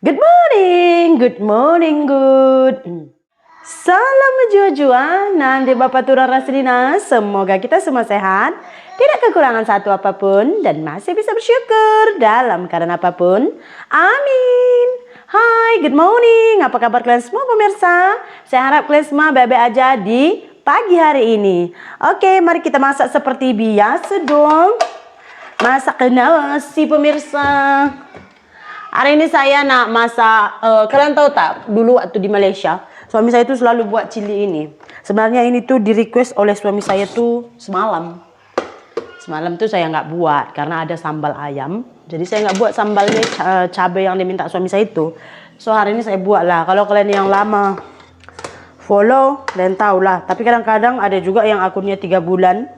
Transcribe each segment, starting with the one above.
Good morning, good. Salam jujua, nanti Bapak Turun Raslina. Semoga kita semua sehat, tidak kekurangan satu apapun, dan masih bisa bersyukur dalam keadaan apapun. Amin. Hai, good morning. Apa kabar kalian semua pemirsa? Saya harap kalian semua baik-baik aja di pagi hari ini. Oke, mari kita masak seperti biasa dong. Masak nasi pemirsa. Hari ini saya nak masak, kalian tahu tak, dulu waktu di Malaysia, suami saya itu selalu buat cili ini. Sebenarnya ini tuh di request oleh suami saya tuh semalam. Semalam tuh saya nggak buat, karena ada sambal ayam. Jadi saya nggak buat sambalnya cabai yang diminta suami saya itu. So hari ini saya buat lah. Kalau kalian yang lama follow, kalian tahu lah. Tapi kadang-kadang ada juga yang akunnya 3 bulan,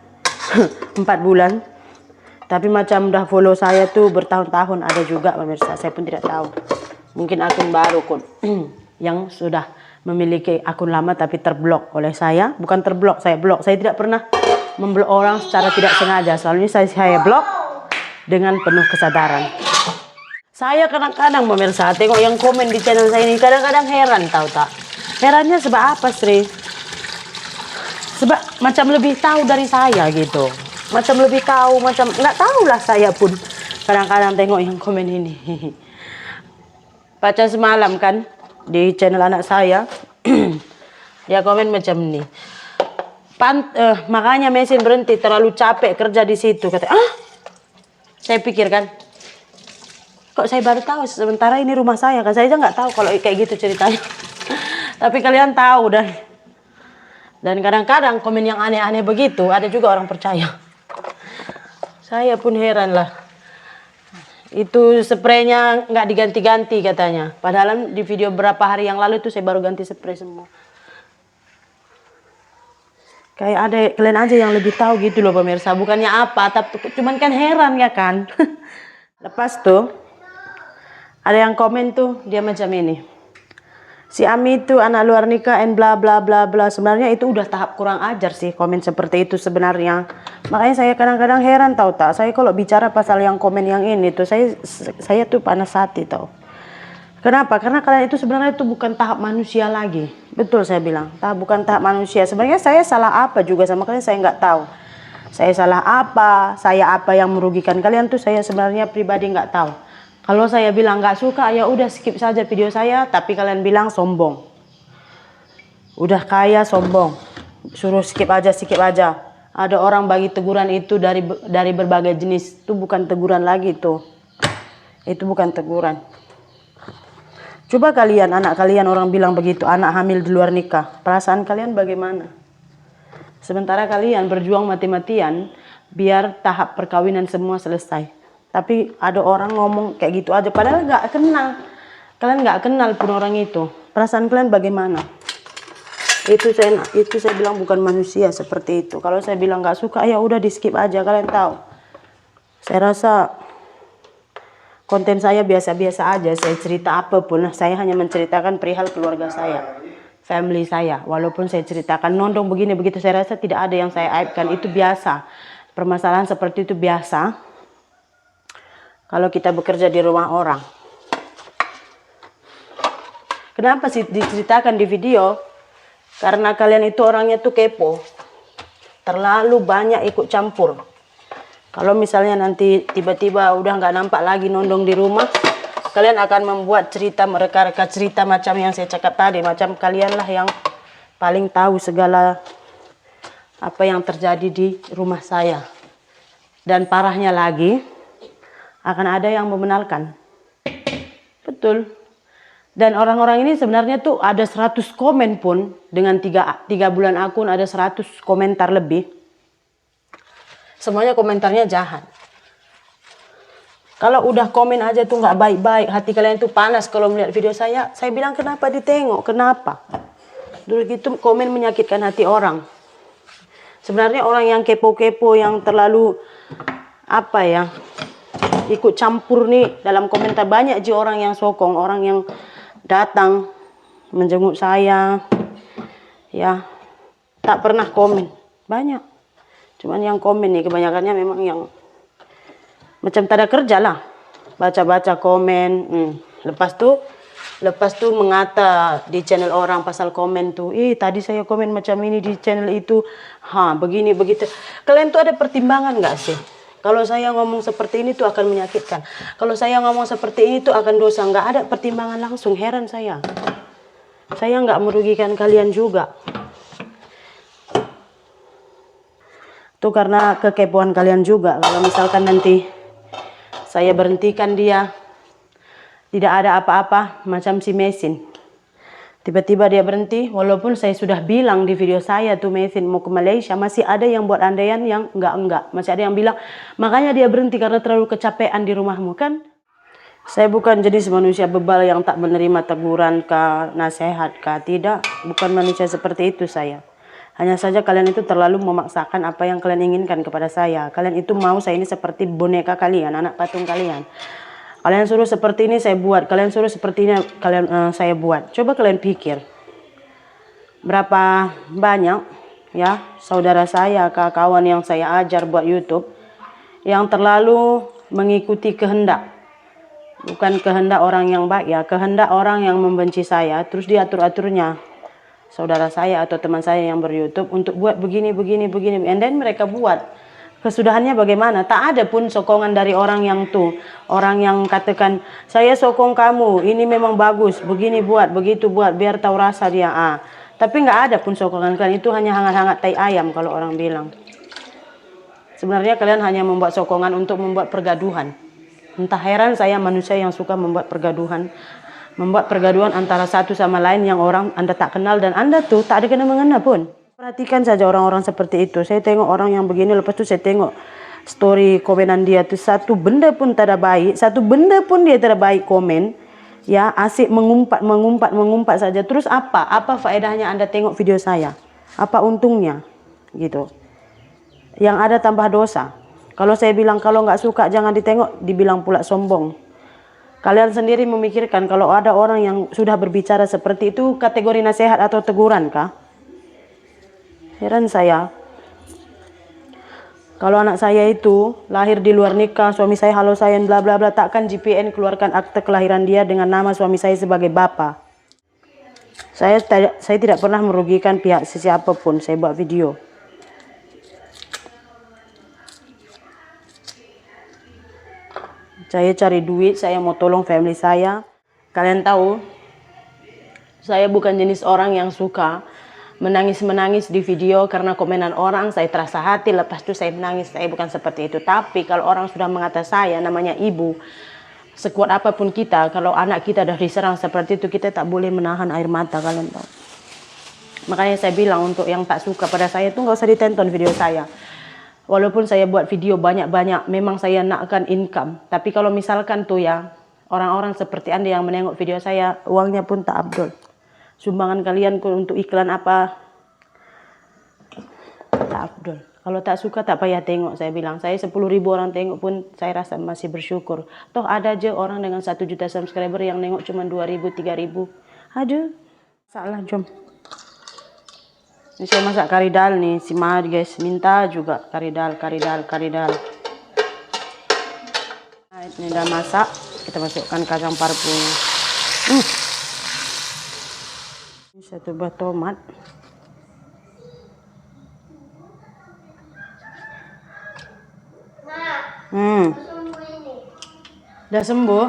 4 bulan. Tapi macam udah follow saya tuh bertahun-tahun ada juga pemirsa. Saya pun tidak tahu. Mungkin akun baru yang sudah memiliki akun lama tapi terblok oleh saya. Bukan terblok, saya blok. Saya tidak pernah memblok orang secara tidak sengaja. Selalu saya blok dengan penuh kesadaran. Saya kadang-kadang pemirsa tengok yang komen di channel saya ini. Kadang-kadang heran tahu tak. Herannya sebab apa Sri? Sebab macam lebih tahu dari saya gitu. Macam lebih tahu, macam nggak tahu lah saya pun. Kadang-kadang tengok yang komen ini. Baca semalam kan di channel anak saya. Dia komen macam ini. Makanya mesin berhenti, terlalu capek kerja di situ. Kata, saya pikir kan, kok saya baru tahu, sementara ini rumah saya kan. Saya aja nggak tahu kalau kayak gitu ceritanya. Tapi kalian tahu dan kadang-kadang komen yang aneh-aneh begitu, ada juga orang percaya. Saya pun heran lah. Itu spraynya nggak diganti-ganti katanya. Padahal di video berapa hari yang lalu itu saya baru ganti spray semua. Kayak ada kalian aja yang lebih tahu gitu loh pemirsa. Bukannya apa, tapi cuman kan heran ya kan. Lepas tuh ada yang komen tuh dia macam ini. Si Ami itu anak luar nikah and bla bla bla bla. Sebenarnya itu udah tahap kurang ajar sih komen seperti itu sebenarnya. Makanya saya kadang-kadang heran tahu tak. Saya kalau bicara pasal yang komen yang ini tuh saya tuh panas hati tahu. Kenapa? Karena kalian itu sebenarnya itu bukan tahap manusia lagi. Betul saya bilang. Bukan tahap manusia. Sebenarnya saya salah apa juga sama kalian saya nggak tahu. Saya salah apa? Saya apa yang merugikan kalian tuh saya sebenarnya pribadi nggak tahu. Kalau saya bilang nggak suka, ya udah skip saja video saya. Tapi kalian bilang sombong. Udah kaya sombong. Suruh skip aja. Ada orang bagi teguran itu dari berbagai jenis. Itu bukan teguran lagi tuh. Itu bukan teguran. Coba kalian, anak kalian orang bilang begitu. Anak hamil di luar nikah. Perasaan kalian bagaimana? Sementara kalian berjuang mati-matian. Biar tahap perkawinan semua selesai. Tapi ada orang ngomong kayak gitu aja. Padahal nggak kenal. Kalian nggak kenal pun orang itu. Perasaan kalian bagaimana? Itu saya bilang bukan manusia seperti itu. Kalau saya bilang nggak suka, ya udah di skip aja. Kalian tahu. Saya rasa konten saya biasa-biasa aja. Saya cerita apapun. Saya hanya menceritakan perihal keluarga saya. Family saya. Walaupun saya ceritakan nondong begini begitu. Saya rasa tidak ada yang saya aibkan. Itu biasa. Permasalahan seperti itu biasa. Kalau kita bekerja di rumah orang. Kenapa sih diceritakan di video? Karena kalian itu orangnya tuh kepo. Terlalu banyak ikut campur. Kalau misalnya nanti tiba-tiba udah nggak nampak lagi nondong di rumah. Kalian akan membuat cerita, mereka cerita macam yang saya cakap tadi. Macam kalianlah yang paling tahu segala apa yang terjadi di rumah saya. Dan parahnya lagi. Akan ada yang membenarkan. Betul. Dan orang-orang ini sebenarnya tuh ada 100 komen pun. Dengan 3 bulan akun ada 100 komentar lebih. Semuanya komentarnya jahat. Kalau udah komen aja tuh nggak baik-baik. Hati kalian tuh panas kalau melihat video saya. Saya bilang kenapa ditengok? Kenapa? Dulu gitu komen menyakitkan hati orang. Sebenarnya orang yang kepo-kepo yang terlalu apa ya? Ikut campur nih dalam komentar banyak aja orang yang sokong, orang yang datang menjenguk saya, ya tak pernah komen banyak, cuman yang komen nih kebanyakannya memang yang macam tak ada kerja lah, baca-baca komen, lepas tuh Lepas tuh mengata di channel orang pasal komen tuh, tadi saya komen macam ini di channel itu, begini begitu. Kalian tuh ada pertimbangan nggak sih? Kalau saya ngomong seperti ini tuh akan menyakitkan. Kalau saya ngomong seperti ini tuh akan dosa. Nggak ada pertimbangan langsung, heran saya. Saya nggak merugikan kalian juga. Itu karena kekepoan kalian juga. Kalau misalkan nanti saya berhentikan dia, tidak ada apa-apa, macam si Mesin. Tiba-tiba dia berhenti, walaupun saya sudah bilang di video saya tuh Mesin mau ke Malaysia, masih ada yang buat andaian yang enggak. Masih ada yang bilang, makanya dia berhenti karena terlalu kecapean di rumahmu kan. Saya bukan jenis manusia bebal yang tak menerima teguran kah, nasihat kah, tidak. Bukan manusia seperti itu saya. Hanya saja kalian itu terlalu memaksakan apa yang kalian inginkan kepada saya. Kalian itu mau saya ini seperti boneka kalian, anak patung kalian. Kalian suruh seperti ini saya buat, kalian suruh seperti ini saya buat. Coba kalian pikir, berapa banyak ya saudara saya, kawan yang saya ajar buat YouTube yang terlalu mengikuti kehendak, bukan kehendak orang yang baik ya, kehendak orang yang membenci saya, terus diatur-aturnya saudara saya atau teman saya yang ber-YouTube untuk buat begini, and then mereka buat. Kesudahannya bagaimana? Tak ada pun sokongan dari orang yang orang yang katakan, saya sokong kamu, ini memang bagus, begini buat, begitu buat, biar tahu rasa dia. Tapi nggak ada pun sokongan kalian, itu hanya hangat-hangat tai ayam kalau orang bilang. Sebenarnya kalian hanya membuat sokongan untuk membuat pergaduhan. Entah heran saya manusia yang suka membuat pergaduhan. Membuat pergaduhan antara satu sama lain yang orang Anda tak kenal dan Anda tuh tak ada kena-mengena pun. Perhatikan saja orang-orang seperti itu. Saya tengok orang yang begini, lepas itu saya tengok story komenan dia tuh, satu benda pun tidak baik, satu benda pun dia tidak baik komen. Ya, asik mengumpat saja. Terus apa faedahnya Anda tengok video saya? Apa untungnya? Gitu. Yang ada tambah dosa. Kalau saya bilang kalau nggak suka jangan ditengok, dibilang pula sombong. Kalian sendiri memikirkan kalau ada orang yang sudah berbicara seperti itu kategori nasihat atau teguran kah? Heran saya. Kalau anak saya itu lahir di luar nikah, suami saya halo sayang bla bla bla, takkan GPN keluarkan akte kelahiran dia dengan nama suami saya sebagai bapak. Saya tidak pernah merugikan pihak siapapun. Saya buat video. Saya cari duit, saya mau tolong family saya. Kalian tahu, saya bukan jenis orang yang suka menangis di video karena komenan orang. Saya terasa hati, lepas itu saya menangis. Saya bukan seperti itu. Tapi kalau orang sudah mengata saya, namanya ibu, sekuat apapun kita, kalau anak kita sudah diserang seperti itu, kita tak boleh menahan air mata, kalian tahu. Makanya saya bilang untuk yang tak suka pada saya itu nggak usah ditonton video saya. Walaupun saya buat video banyak-banyak, memang saya nakkan income. Tapi kalau misalkan tuh ya, orang-orang seperti Anda yang menengok video saya, uangnya pun tak abdol. Sumbangan kalian untuk iklan apa, tak abdol. Kalau tak suka tak payah tengok, saya bilang. Saya 10.000 orang tengok pun saya rasa masih bersyukur. Toh ada aja orang dengan 1 juta subscriber yang nengok cuma 2.000, 3.000. Aduh, salah, jom. Ini saya masak karidal nih, si Mahad guys, minta juga karidal. Nah, ini udah masak, kita masukkan kacang parpung. Ini 1 buah tomat. Udah sembuh?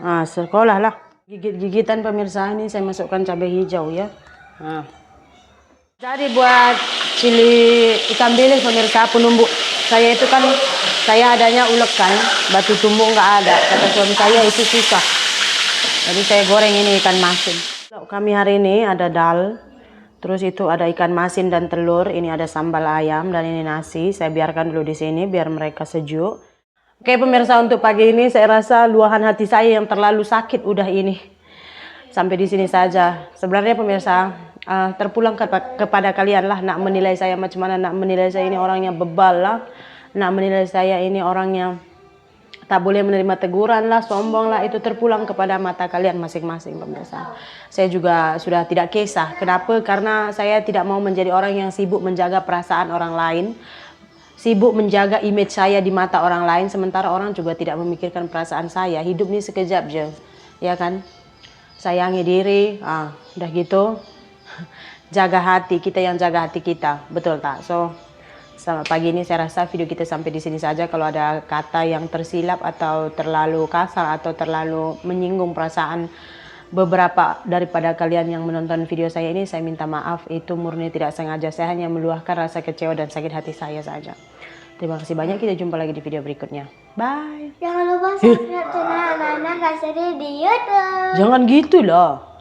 Nah, sekolah lah. Gigit-gigitan pemirsa, ini saya masukkan cabai hijau ya. Nah. Jadi buat cili ikan bilis pemirsa, penumbuk saya itu kan saya adanya ulekan, batu tumbuk nggak ada. Kata suami saya itu susah. Jadi saya goreng ini ikan masin. Kami hari ini ada dal, terus itu ada ikan masin dan telur, ini ada sambal ayam dan ini nasi. Saya biarkan dulu di sini biar mereka sejuk. Oke pemirsa, untuk pagi ini saya rasa luahan hati saya yang terlalu sakit udah ini. Sampai di sini saja. Sebenarnya pemirsa, terpulang kepada kalian lah, nak menilai saya macam mana, nak menilai saya ini orang yang bebal lah, nak menilai saya ini orang yang tak boleh menerima teguran lah, sombong lah, itu terpulang kepada mata kalian masing-masing pemirsa. Saya juga sudah tidak kisah. Kenapa? Karena saya tidak mau menjadi orang yang sibuk menjaga perasaan orang lain, sibuk menjaga image saya di mata orang lain, sementara orang juga tidak memikirkan perasaan saya. Hidup ini sekejap je, ya kan? sayangi diri, udah gitu jaga hati, kita yang jaga hati kita, betul tak? So selamat pagi ini saya rasa video kita sampai di sini saja. Kalau ada kata yang tersilap atau terlalu kasar atau terlalu menyinggung perasaan beberapa daripada kalian yang menonton video saya ini, saya minta maaf, itu murni tidak sengaja. Saya hanya meluahkan rasa kecewa dan sakit hati saya saja. Terima kasih banyak, kita jumpa lagi di video berikutnya. Bye. Jangan lupa subscribe channel Nana Kasari di YouTube. Jangan gitu lah.